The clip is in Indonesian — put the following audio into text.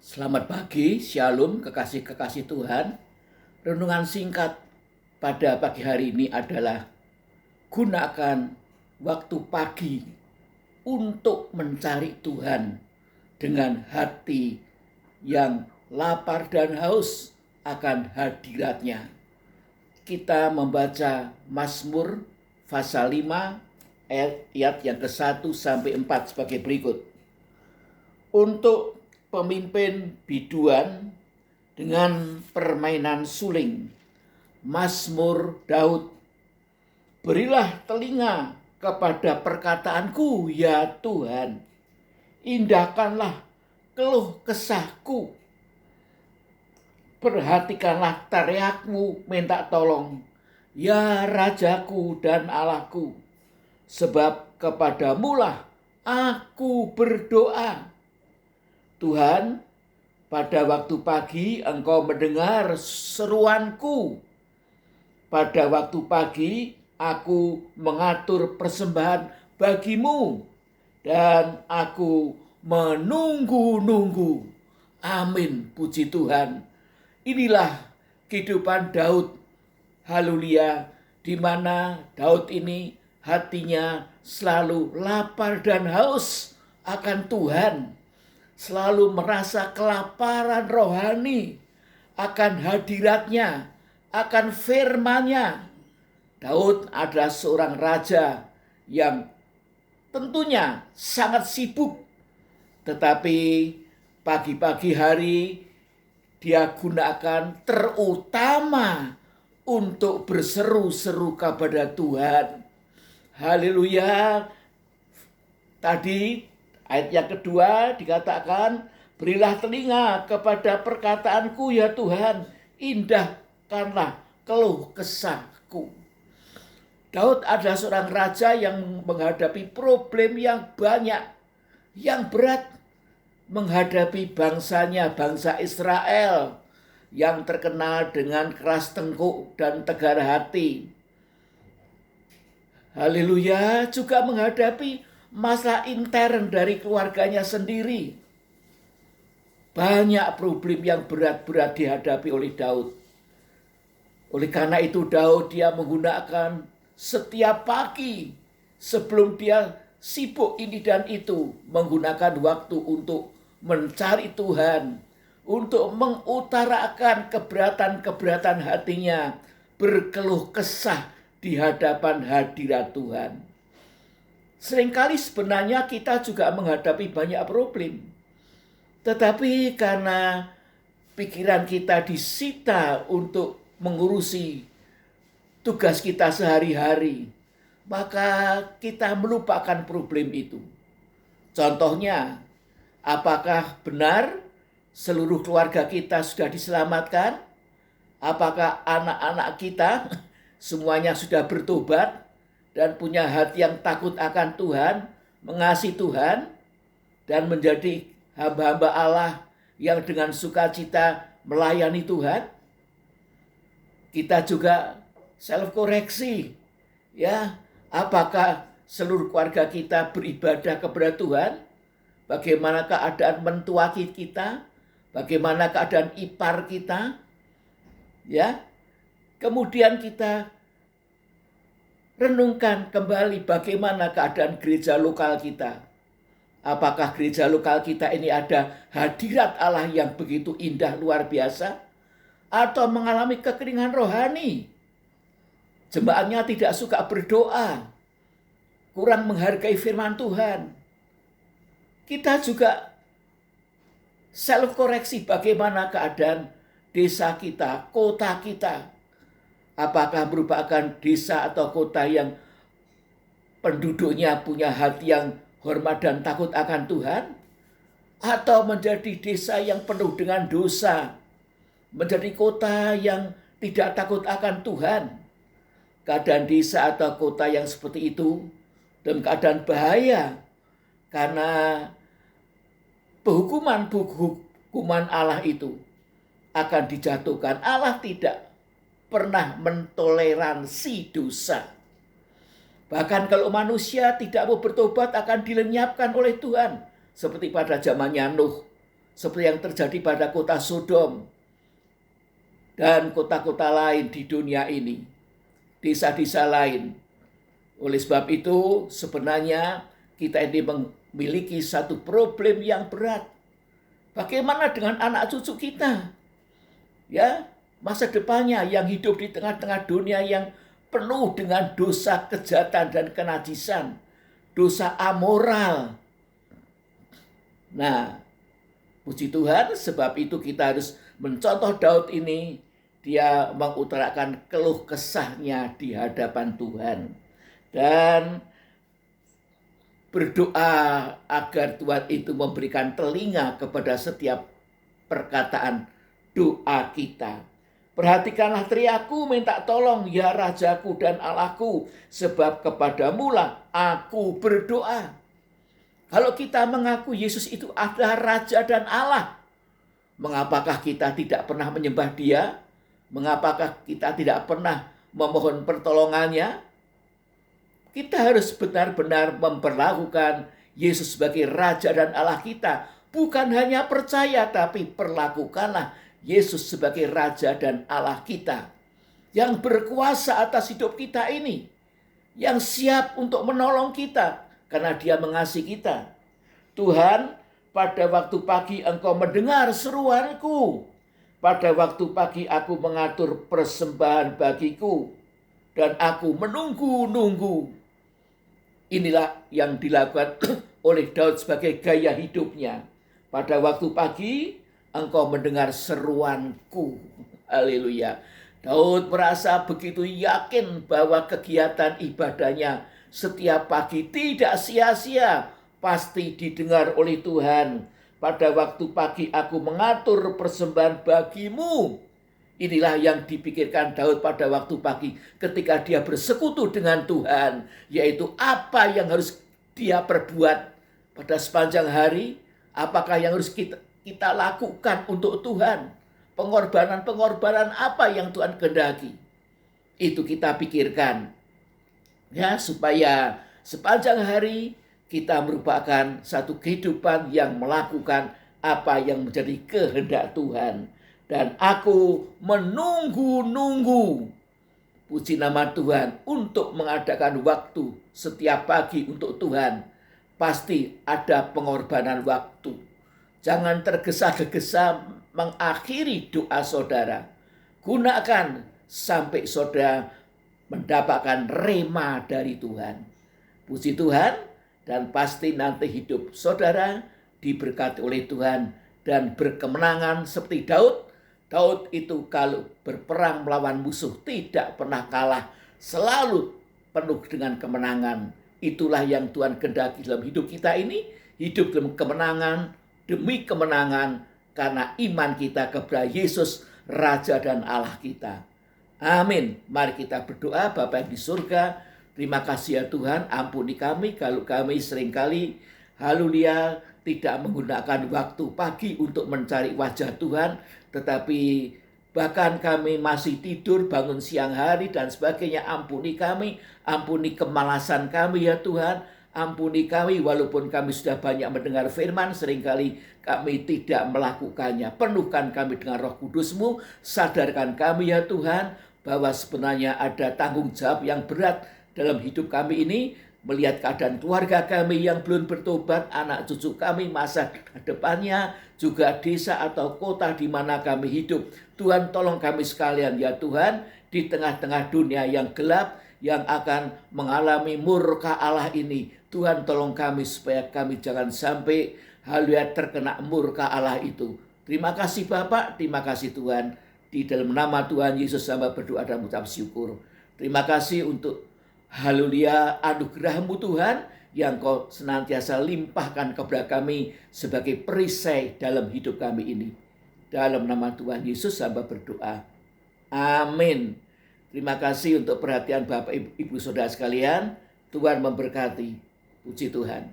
Selamat pagi, Shalom, kekasih-kekasih Tuhan. Renungan singkat pada pagi hari ini adalah gunakan waktu pagi untuk mencari Tuhan dengan hati yang lapar dan haus akan hadirat-Nya. Kita membaca Mazmur pasal 5 ayat yang ke-1 sampai 4 sebagai berikut. Untuk pemimpin biduan dengan permainan suling, Mazmur Daud. Berilah telinga kepada perkataanku, ya Tuhan. Indahkanlah keluh kesahku. Perhatikanlah teriakmu minta tolong, ya Rajaku dan Allahku. Sebab kepadamulah aku berdoa. Tuhan, pada waktu pagi Engkau mendengar seruanku. Pada waktu pagi aku mengatur persembahan bagimu dan aku menunggu-nunggu. Amin, puji Tuhan. Inilah kehidupan Daud. Haleluya, di mana Daud ini hatinya selalu lapar dan haus akan Tuhan. Selalu merasa kelaparan rohani akan hadirat-Nya, akan firman-Nya. Daud adalah seorang raja yang tentunya sangat sibuk, tetapi pagi-pagi hari dia gunakan terutama untuk berseru-seru kepada Tuhan. Haleluya. Tadi ayat yang kedua dikatakan, berilah telinga kepada perkataanku, ya Tuhan, indahkanlah keluh kesahku. Daud adalah seorang raja yang menghadapi problem yang banyak, yang berat, menghadapi bangsanya, bangsa Israel, yang terkenal dengan keras tengkuk dan tegar hati. Haleluya, juga menghadapi masalah intern dari keluarganya sendiri. Banyak problem yang berat-berat dihadapi oleh Daud. Oleh karena itu dia menggunakan setiap pagi sebelum dia sibuk ini dan itu, menggunakan waktu untuk mencari Tuhan, untuk mengutarakan keberatan-keberatan hatinya, berkeluh kesah di hadapan hadirat Tuhan. Seringkali sebenarnya kita juga menghadapi banyak problem. Tetapi karena pikiran kita disita untuk mengurusi tugas kita sehari-hari, maka kita melupakan problem itu. Contohnya, apakah benar seluruh keluarga kita sudah diselamatkan? Apakah anak-anak kita semuanya sudah bertobat dan punya hati yang takut akan Tuhan, mengasihi Tuhan, dan menjadi hamba-hamba Allah yang dengan sukacita melayani Tuhan? Kita juga self-koreksi, ya. Apakah seluruh keluarga kita beribadah kepada Tuhan? Bagaimana keadaan mentua kita? Bagaimana keadaan ipar kita? Ya. Kemudian kita renungkan kembali bagaimana keadaan gereja lokal kita. Apakah gereja lokal kita ini ada hadirat Allah yang begitu indah luar biasa? Atau mengalami kekeringan rohani? Jemaatnya tidak suka berdoa, kurang menghargai firman Tuhan. Kita juga self-koreksi bagaimana keadaan desa kita, kota kita. Apakah merupakan desa atau kota yang penduduknya punya hati yang hormat dan takut akan Tuhan? Atau menjadi desa yang penuh dengan dosa? Menjadi kota yang tidak takut akan Tuhan? Keadaan desa atau kota yang seperti itu dalam keadaan bahaya, karena hukuman Allah itu akan dijatuhkan. Allah tidak pernah mentoleransi dosa. Bahkan kalau manusia tidak mau bertobat akan dilenyapkan oleh Tuhan. Seperti pada zamannya Nuh. seperti yang terjadi pada kota Sodom dan kota-kota lain di dunia ini, desa-desa lain. Oleh sebab itu, sebenarnya kita ini memiliki satu problem yang berat. Bagaimana dengan anak cucu kita? Ya, masa depannya yang hidup di tengah-tengah dunia yang penuh dengan dosa, kejahatan, dan kenajisan, dosa amoral. Nah, puji Tuhan, sebab itu kita harus mencontoh Daud ini. Dia mengutarakan keluh kesahnya di hadapan Tuhan dan berdoa agar Tuhan itu memberikan telinga kepada setiap perkataan doa kita. Perhatikanlah teriakku, minta tolong ya Rajaku dan Allahku, sebab kepadamulah aku berdoa. Kalau kita mengaku Yesus itu adalah Raja dan Allah, mengapakah kita tidak pernah menyembah Dia? Mengapakah kita tidak pernah memohon pertolongannya? Kita harus benar-benar memperlakukan Yesus sebagai Raja dan Allah kita. Bukan hanya percaya, tapi perlakukanlah Yesus sebagai Raja dan Allah kita, yang berkuasa atas hidup kita ini, yang siap untuk menolong kita karena Dia mengasihi kita. Tuhan, pada waktu pagi Engkau mendengar seruanku. Pada waktu pagi aku mengatur persembahan bagiku, dan aku menunggu-nunggu. Inilah yang dilakukan oleh Daud sebagai gaya hidupnya. Pada waktu pagi Engkau mendengar seruanku. Haleluya. Daud merasa begitu yakin bahwa kegiatan ibadahnya setiap pagi tidak sia-sia, pasti didengar oleh Tuhan. Pada waktu pagi aku mengatur persembahan bagimu. Inilah yang dipikirkan Daud pada waktu pagi ketika dia bersekutu dengan Tuhan. Yaitu apa yang harus dia perbuat pada sepanjang hari. Apakah yang harus kita lakukan untuk Tuhan. Pengorbanan-pengorbanan apa yang Tuhan kehendaki. Itu kita pikirkan. Ya, supaya sepanjang hari kita merupakan satu kehidupan yang melakukan apa yang menjadi kehendak Tuhan. Dan aku menunggu-nunggu, puji nama Tuhan, untuk mengadakan waktu setiap pagi untuk Tuhan. Pasti ada pengorbanan waktu. Jangan tergesa-gesa mengakhiri doa saudara. Gunakan sampai saudara mendapatkan rema dari Tuhan. Puji Tuhan. Dan pasti nanti hidup saudara diberkati oleh Tuhan dan berkemenangan seperti Daud. Daud itu kalau berperang melawan musuh tidak pernah kalah, selalu penuh dengan kemenangan. Itulah yang Tuhan kehendaki dalam hidup kita ini, hidup dalam kemenangan demi kemenangan karena iman kita kepada Yesus, Raja dan Allah kita. Amin. Mari kita berdoa. Bapa yang di surga, terima kasih ya Tuhan, ampuni kami kalau kami seringkali, haleluya, tidak menggunakan waktu pagi untuk mencari wajah Tuhan, tetapi bahkan kami masih tidur, bangun siang hari dan sebagainya. Ampuni kami, ampuni kemalasan kami ya Tuhan, ampuni kami walaupun kami sudah banyak mendengar firman, seringkali kami tidak melakukannya. Penuhkan kami dengan Roh Kudus-Mu, sadarkan kami ya Tuhan, bahwa sebenarnya ada tanggung jawab yang berat dalam hidup kami ini, melihat keadaan keluarga kami yang belum bertobat, anak cucu kami masa depannya, juga desa atau kota di mana kami hidup. Tuhan tolong kami sekalian ya Tuhan, di tengah-tengah dunia yang gelap, yang akan mengalami murka Allah ini. Tuhan tolong kami supaya kami jangan sampai haleluya terkena murka Allah itu. Terima kasih Bapak, terima kasih Tuhan. Di dalam nama Tuhan Yesus hamba berdoa dan mengucap syukur. Terima kasih untuk haleluya anugerah-Mu Tuhan yang Kau senantiasa limpahkan kepada kami sebagai perisai dalam hidup kami ini. Dalam nama Tuhan Yesus hamba berdoa. Amin. Terima kasih untuk perhatian Bapak Ibu Saudara sekalian. Tuhan memberkati. Puji Tuhan.